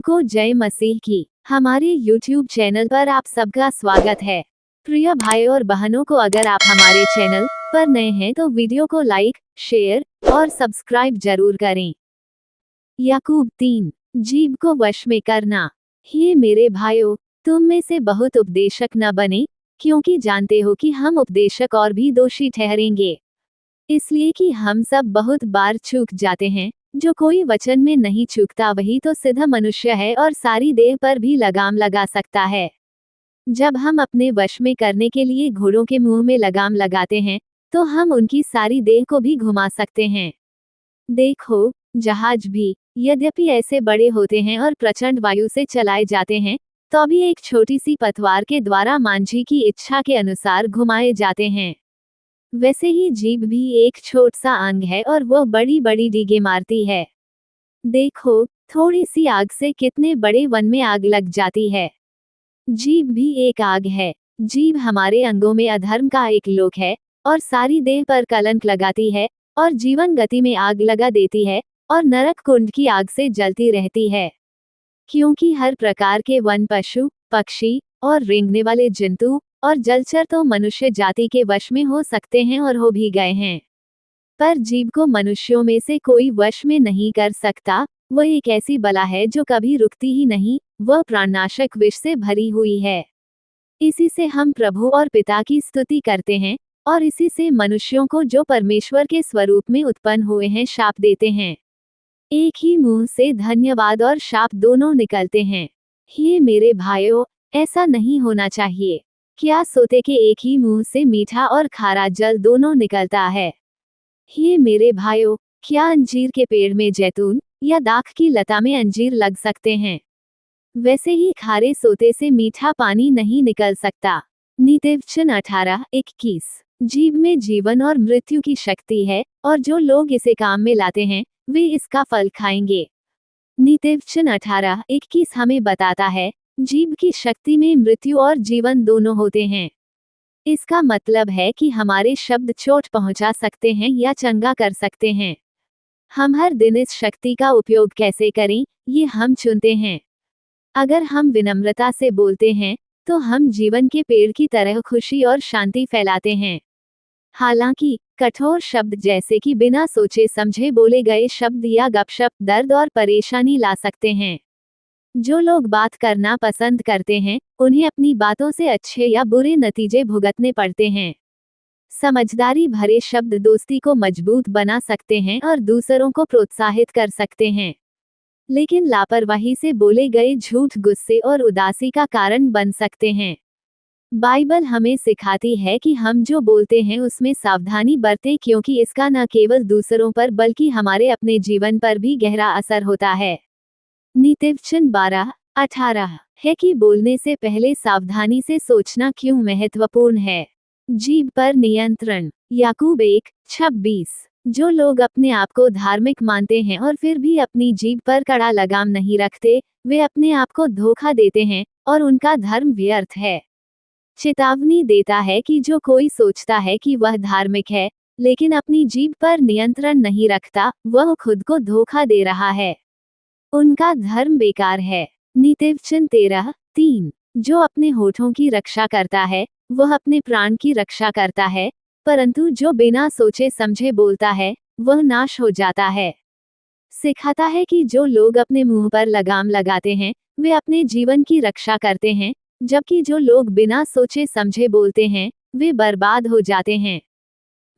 को जय मसीह की हमारे YouTube चैनल पर आप सबका स्वागत है। प्रिय भाई और बहनों को, अगर आप हमारे चैनल पर नए हैं तो वीडियो को लाइक, शेयर और सब्सक्राइब जरूर करें। याकूब 3, जीभ को वश में करना। हे मेरे भाइयों, तुम में से बहुत उपदेशक न बने, क्योंकि जानते हो कि हम उपदेशक और भी दोषी ठहरेंगे। इसलिए कि हम सब बहुत बार चूक जाते हैं। जो कोई वचन में नहीं चूकता वही तो सिद्ध मनुष्य है और सारी देह पर भी लगाम लगा सकता है। जब हम अपने वश में करने के लिए घोड़ों के मुंह में लगाम लगाते हैं, तो हम उनकी सारी देह को भी घुमा सकते हैं। देखो, जहाज भी यद्यपि ऐसे बड़े होते हैं और प्रचंड वायु से चलाए जाते हैं, तो भी एक छोटी सी पतवार के द्वारा मांझी की इच्छा के अनुसार घुमाए जाते हैं। वैसे ही जीभ भी एक छोटा सा अंग है और वह बड़ी बड़ी डीगे मारती है। देखो, थोड़ी सी आग से कितने बड़े वन में आग लग जाती है। जीभ भी एक आग है। जीभ हमारे अंगों में अधर्म का एक लोक है और सारी देह पर कलंक लगाती है और जीवन गति में आग लगा देती है और नरक कुंड की आग से जलती रहती है। क्योंकि हर प्रकार के वन पशु, पक्षी और रेंगने वाले जंतु और जलचर तो मनुष्य जाति के वश में हो सकते हैं और हो भी गए हैं, पर जीभ को मनुष्यों में से कोई वश में नहीं कर सकता। वह एक ऐसी बला है जो कभी रुकती ही नहीं, वह प्राणनाशक विष से भरी हुई है। इसी से हम प्रभु और पिता की स्तुति करते हैं और इसी से मनुष्यों को जो परमेश्वर के स्वरूप में उत्पन्न हुए हैं शाप देते हैं। एक ही मुंह से धन्यवाद और शाप दोनों निकलते हैं। हे मेरे भाइयों, ऐसा नहीं होना चाहिए। क्या सोते के एक ही मुंह से मीठा और खारा जल दोनों निकलता है? हे मेरे भाइयों, क्या अंजीर के पेड़ में जैतून या दाख की लता में अंजीर लग सकते हैं? वैसे ही खारे सोते से मीठा पानी नहीं निकल सकता। नीतिवचन 18:21। जीभ में जीवन और मृत्यु की शक्ति है और जो लोग इसे काम में लाते हैं वे इसका फल खाएंगे। नीतिवचन 18:21 हमें बताता है, जीभ की शक्ति में मृत्यु और जीवन दोनों होते हैं। इसका मतलब है कि हमारे शब्द चोट पहुंचा सकते हैं या चंगा कर सकते हैं। हम हर दिन इस शक्ति का उपयोग कैसे करें, ये हम चुनते हैं। अगर हम विनम्रता से बोलते हैं, तो हम जीवन के पेड़ की तरह खुशी और शांति फैलाते हैं। हालांकि कठोर शब्द जैसे कि बिना सोचे समझे बोले गए शब्द या गपशप दर्द और परेशानी ला सकते हैं। जो लोग बात करना पसंद करते हैं, उन्हें अपनी बातों से अच्छे या बुरे नतीजे भुगतने पड़ते हैं। समझदारी भरे शब्द दोस्ती को मजबूत बना सकते हैं और दूसरों को प्रोत्साहित कर सकते हैं, लेकिन लापरवाही से बोले गए झूठ गुस्से और उदासी का कारण बन सकते हैं। बाइबल हमें सिखाती है कि हम जो बोलते हैं उसमें सावधानी बरतें, क्योंकि इसका न केवल दूसरों पर बल्कि हमारे अपने जीवन पर भी गहरा असर होता है। नीतिवचन 12:18 है कि बोलने से पहले सावधानी से सोचना क्यों महत्वपूर्ण है। जीभ पर नियंत्रण। याकूब 1:26। जो लोग अपने आप को धार्मिक मानते हैं और फिर भी अपनी जीभ पर कड़ा लगाम नहीं रखते, वे अपने आप को धोखा देते हैं और उनका धर्म व्यर्थ है। चेतावनी देता है कि जो कोई सोचता है कि वह धार्मिक है, लेकिन अपनी जीभ पर नियंत्रण नहीं रखता, वह खुद को धोखा दे रहा है। उनका धर्म बेकार है। नीतिवचन 13:3। जो अपने होठों की रक्षा करता है, वह अपने प्राण की रक्षा करता है, परंतु जो बिना सोचे समझे बोलता है, वह नाश हो जाता है। सिखाता है कि जो लोग अपने मुंह पर लगाम लगाते हैं, वे अपने जीवन की रक्षा करते हैं, जबकि जो लोग बिना सोचे समझे बोलते हैं, वे बर्बाद हो जाते हैं।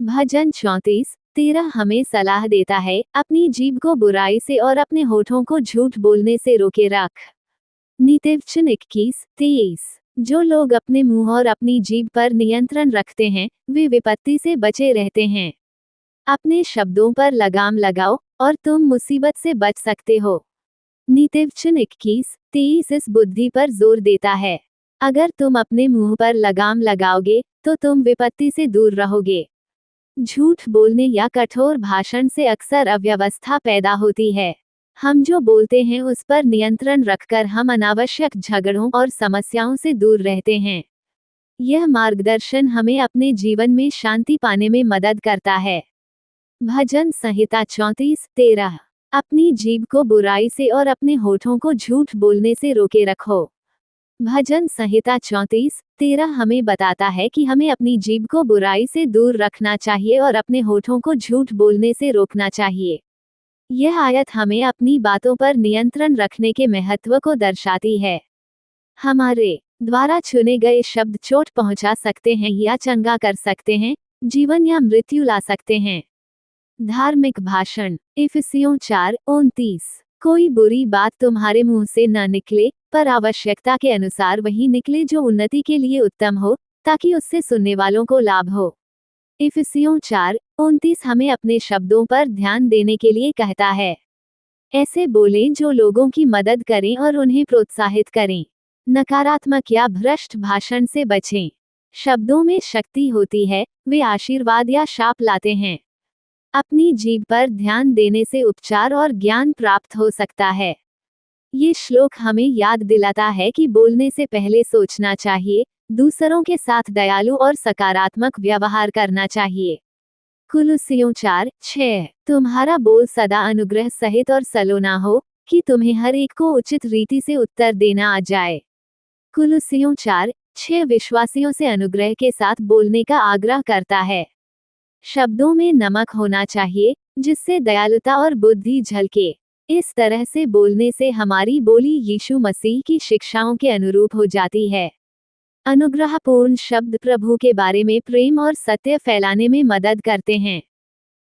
भजन 34:13 हमें सलाह देता है, अपनी जीभ को बुराई से और अपने होठों को झूठ बोलने से रोके रख। नीतिवचन 21:23। जो लोग अपने मुंह और अपनी जीभ पर नियंत्रण रखते हैं, वे विपत्ति से बचे रहते हैं। अपने शब्दों पर लगाम लगाओ और तुम मुसीबत से बच सकते हो। नीतिवचन 21:23 इस बुद्धि पर जोर देता है। अगर तुम अपने मुंह पर लगाम लगाओगे, तो तुम विपत्ति से दूर रहोगे। झूठ बोलने या कठोर भाषण से अक्सर अव्यवस्था पैदा होती है। हम जो बोलते हैं उस पर नियंत्रण रखकर हम अनावश्यक झगड़ों और समस्याओं से दूर रहते हैं। यह मार्गदर्शन हमें अपने जीवन में शांति पाने में मदद करता है। भजन संहिता 34:13। अपनी जीभ को बुराई से और अपने होठों को झूठ बोलने से रोके रखो। भजन संहिता 34:13 हमें बताता है कि हमें अपनी जीभ को बुराई से दूर रखना चाहिए और अपने होठों को झूठ बोलने से रोकना चाहिए। यह आयत हमें अपनी बातों पर नियंत्रण रखने के महत्व को दर्शाती है। हमारे द्वारा चुने गए शब्द चोट पहुंचा सकते हैं या चंगा कर सकते हैं, जीवन या मृत्यु ला सकते हैं। धार्मिक भाषण इफिसियों 4:29 कोई बुरी बात तुम्हारे मुंह से न निकले, पर आवश्यकता के अनुसार वही निकले जो उन्नति के लिए उत्तम हो, ताकि उससे सुनने वालों को लाभ हो। इफिसियों 4:29 हमें अपने शब्दों पर ध्यान देने के लिए कहता है। ऐसे बोलें जो लोगों की मदद करें और उन्हें प्रोत्साहित करें। नकारात्मक या भ्रष्ट भाषण से बचें। शब्दों में शक्ति होती है, वे आशीर्वाद या शाप लाते हैं। अपनी जीभ पर ध्यान देने से उपचार और ज्ञान प्राप्त हो सकता है। ये श्लोक हमें याद दिलाता है कि बोलने से पहले सोचना चाहिए, दूसरों के साथ दयालु और सकारात्मक व्यवहार करना चाहिए। कुलुस्सियों 4:6 तुम्हारा बोल सदा अनुग्रह सहित और सलोना हो, कि तुम्हें हर एक को उचित रीति से उत्तर देना आ जाए। कुलुस्सियों 4:6 विश्वासियों से अनुग्रह के साथ बोलने का आग्रह करता है। शब्दों में नमक होना चाहिए, जिससे दयालुता और बुद्धि झलके। इस तरह से बोलने से हमारी बोली यीशु मसीह की शिक्षाओं के अनुरूप हो जाती है। अनुग्रहपूर्ण शब्द प्रभु के बारे में प्रेम और सत्य फैलाने में मदद करते हैं।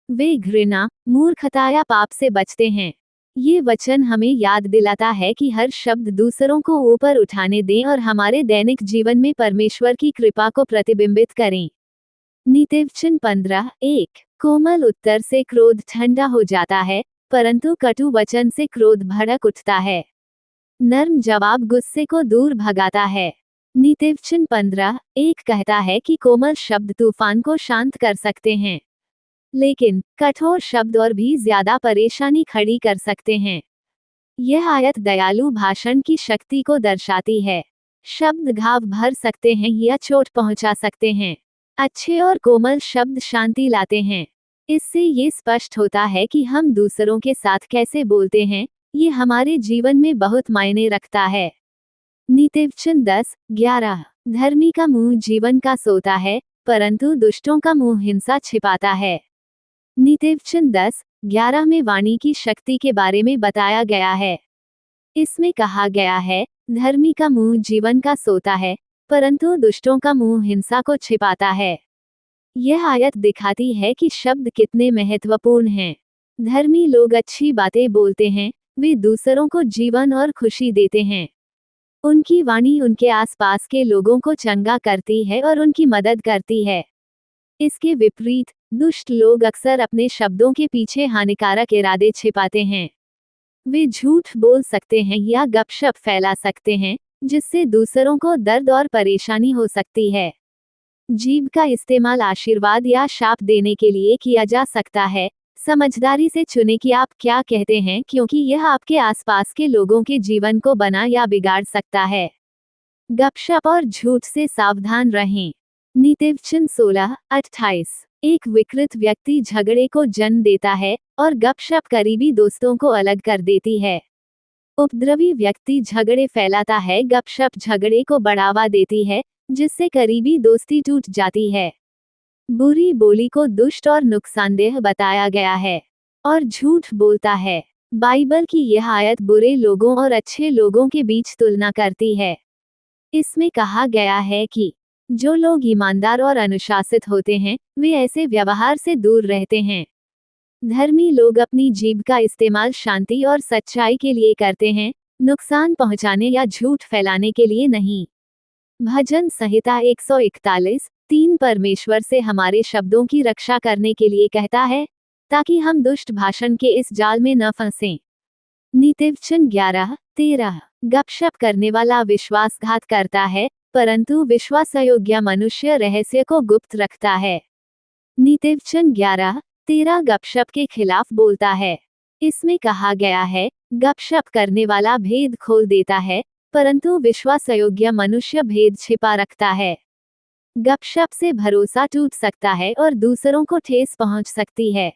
वे घृणा, मूर्खता या पाप से बचते हैं। ये वचन हमें याद दिलाता है कि हर शब्द दूसरों को ऊपर उठाने दें और हमारे दैनिक जीवन में परमेश्वर की कृपा को प्रतिबिंबित करें। नीतिवचन 15:1 कोमल उत्तर से क्रोध ठंडा हो जाता है, परंतु कटु वचन से क्रोध भड़क उठता है। नर्म जवाब गुस्से को दूर भगाता है। नीतिवचन 15:1 कहता है कि कोमल शब्द तूफान को शांत कर सकते हैं, लेकिन कठोर शब्द और भी ज्यादा परेशानी खड़ी कर सकते हैं। यह आयत दयालु भाषण की शक्ति को दर्शाती है। शब्द घाव भर सकते हैं या चोट पहुंचा सकते हैं। अच्छे और कोमल शब्द शांति लाते हैं। इससे ये स्पष्ट होता है कि हम दूसरों के साथ कैसे बोलते हैं, ये हमारे जीवन में बहुत मायने रखता है। नीतिवचन 10:11 धर्मी का मुंह जीवन का सोता है, परंतु दुष्टों का मुंह हिंसा छिपाता है। नीतिवचन 10:11 में वाणी की शक्ति के बारे में बताया गया है। इसमें कहा गया है, धर्मी का मुंह जीवन का सोता है, परंतु दुष्टों का मुंह हिंसा को छिपाता है। यह आयत दिखाती है कि शब्द कितने महत्वपूर्ण हैं। धर्मी लोग अच्छी बातें बोलते हैं, वे दूसरों को जीवन और खुशी देते हैं। उनकी वाणी उनके आसपास के लोगों को चंगा करती है और उनकी मदद करती है। इसके विपरीत, दुष्ट लोग अक्सर अपने शब्दों के पीछे हानिकारक इरादे छिपाते हैं। वे झूठ बोल सकते हैं या गपशप फैला सकते हैं, जिससे दूसरों को दर्द और परेशानी हो सकती है। जीभ का इस्तेमाल आशीर्वाद या शाप देने के लिए किया जा सकता है। समझदारी से चुनें कि आप क्या कहते हैं, क्योंकि यह आपके आसपास के लोगों के जीवन को बना या बिगाड़ सकता है। गपशप और झूठ से सावधान रहें। नीतिवचन 16:28 एक विकृत व्यक्ति झगड़े को जन्म देता है, और गपशप करीबी दोस्तों को अलग कर देती है। उपद्रवी व्यक्ति झगड़े फैलाता है, गपशप झगड़े को बढ़ावा देती है, जिससे करीबी दोस्ती टूट जाती है। बुरी बोली को दुष्ट और नुकसानदेह बताया गया है, और झूठ बोलता है। बाइबल की यह आयत बुरे लोगों और अच्छे लोगों के बीच तुलना करती है। इसमें कहा गया है कि जो लोग ईमानदार और अनुशासित होते हैं, वे ऐसे व्यवहार से दूर रहते हैं। धर्मी लोग अपनी जीभ का इस्तेमाल शांति और सच्चाई के लिए करते हैं, नुकसान पहुंचाने या झूठ फैलाने के लिए नहीं। भजन संहिता 141:3 परमेश्वर से हमारे शब्दों की रक्षा करने के लिए कहता है, ताकि हम दुष्ट भाषण के इस जाल में न फंसें। नीतिवचन 11:13 गपशप करने वाला विश्वासघात करता है, परंतु विश्वासयोग्य मनुष्य रहस्य को गुप्त रखता है। नीतिवचन 11:13 गपशप के खिलाफ बोलता है। इसमें कहा गया है, गपशप करने वाला भेद खोल देता है, परंतु विश्वासयोग्य मनुष्य भेद छिपा रखता है। गपशप से भरोसा टूट सकता है और दूसरों को ठेस पहुंच सकती है।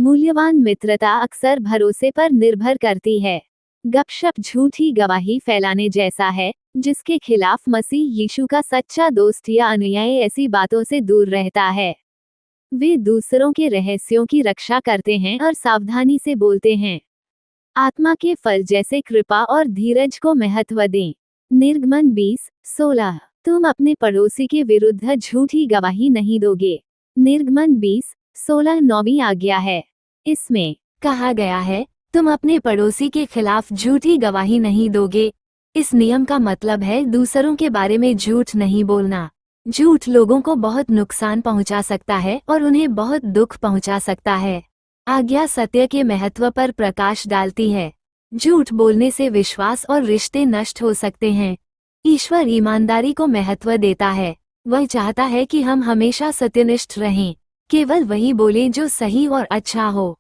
मूल्यवान मित्रता अक्सर भरोसे पर निर्भर करती है। गपशप झूठी गवाही फैलाने जैसा है, जिसके खिलाफ मसीह यीशु का सच्चा दोस्त या अनुयायी ऐसी बातों से दूर रहता है। वे दूसरों के रहस्यों की रक्षा करते हैं और सावधानी से बोलते हैं। आत्मा के फल जैसे कृपा और धीरज को महत्व दें। निर्गमन 20:16। तुम अपने पड़ोसी के विरुद्ध झूठी गवाही नहीं दोगे। निर्गमन 20:16 9वीं आज्ञा है। इसमें कहा गया है, तुम अपने पड़ोसी के खिलाफ झूठी गवाही नहीं दोगे। इस नियम का मतलब है दूसरों के बारे में झूठ नहीं बोलना। झूठ लोगों को बहुत नुकसान पहुंचा सकता है और उन्हें बहुत दुख पहुंचा सकता है। आज्ञा सत्य के महत्व पर प्रकाश डालती है। झूठ बोलने से विश्वास और रिश्ते नष्ट हो सकते हैं। ईश्वर ईमानदारी को महत्व देता है। वह चाहता है कि हम हमेशा सत्यनिष्ठ रहें, केवल वही बोलें जो सही और अच्छा हो।